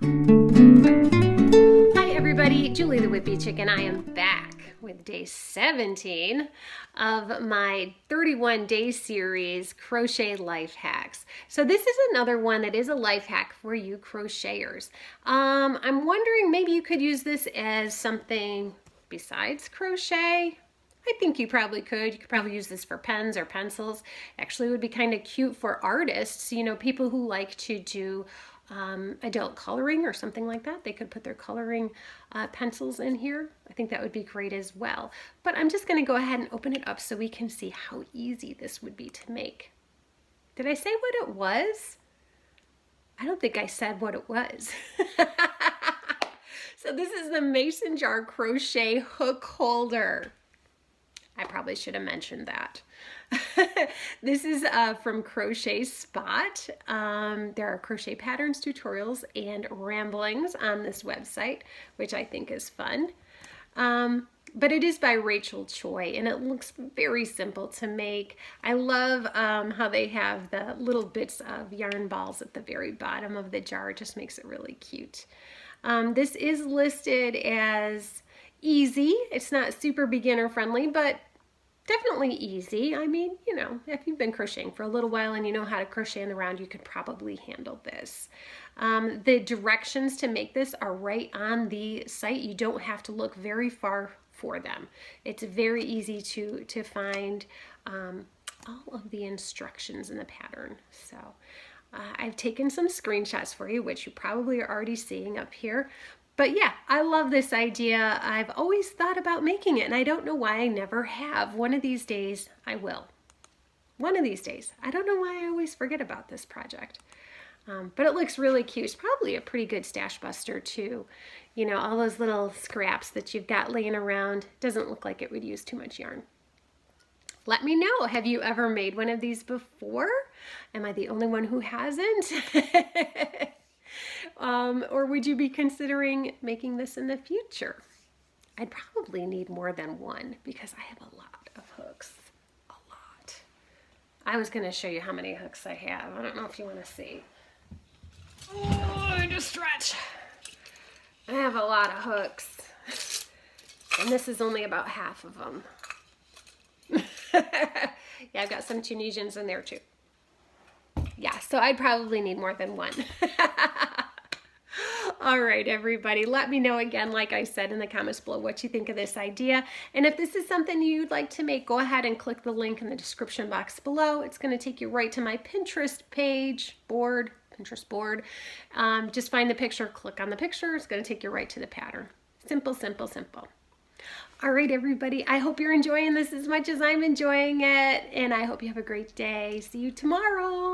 Hi everybody, Julie the Whippy Chicken. I am back with day 17 of my 31-day series, Crochet Life Hacks. So this is another one that is a life hack for you crocheters. I'm wondering maybe you could use this as something besides crochet. I think you probably could. You could probably use this for pens or pencils. Actually, it would be kind of cute for artists, you know, people who like to do adult coloring or something like that. They could put their coloring pencils in here. I think that would be great as well. But I'm just going to go ahead and open it up so we can see how easy this would be to make. Did I say what it was? I don't think I said what it was. So this is the Mason jar crochet hook holder. I probably should have mentioned that. This is from Crochet Spot. There are crochet patterns, tutorials, and ramblings on this website, which I think is fun. But it is by Rachel Choi, and it looks very simple to make. I love how they have the little bits of yarn balls at the very bottom of the jar. It just makes it really cute. This is listed as easy. It's not super beginner friendly, but definitely easy. I mean, you know, if you've been crocheting for a little while and you know how to crochet in the round, you could probably handle this. The directions to make this are right on the site. You don't have to look very far for them. It's very easy to find all of the instructions in the pattern. So I've taken some screenshots for you, which you probably are already seeing up here. But yeah, I love this idea. I've always thought about making it, and I don't know why I never have. One of these days, I will. One of these days. I don't know why I always forget about this project. But it looks really cute. It's probably a pretty good stash buster too. You know, all those little scraps that you've got laying around. Doesn't look like it would use too much yarn. Let me know. Have you ever made one of these before? Am I the only one who hasn't? Or would you be considering making this in the future? I'd probably need more than one because I have a lot of hooks. A lot. I was going to show you how many hooks I have. I don't know if you want to see. Oh, I just stretch. I have a lot of hooks. And this is only about half of them. Yeah, I've got some Tunisians in there too. Yeah, so I'd probably need more than one. All right, everybody, let me know again, like I said in the comments below, what you think of this idea. And if this is something you'd like to make, go ahead and click the link in the description box below. It's going to take you right to my Pinterest page, Pinterest board. Just find the picture, click on the picture. It's going to take you right to the pattern. Simple, simple, simple. All right, everybody, I hope you're enjoying this as much as I'm enjoying it, and I hope you have a great day. See you tomorrow.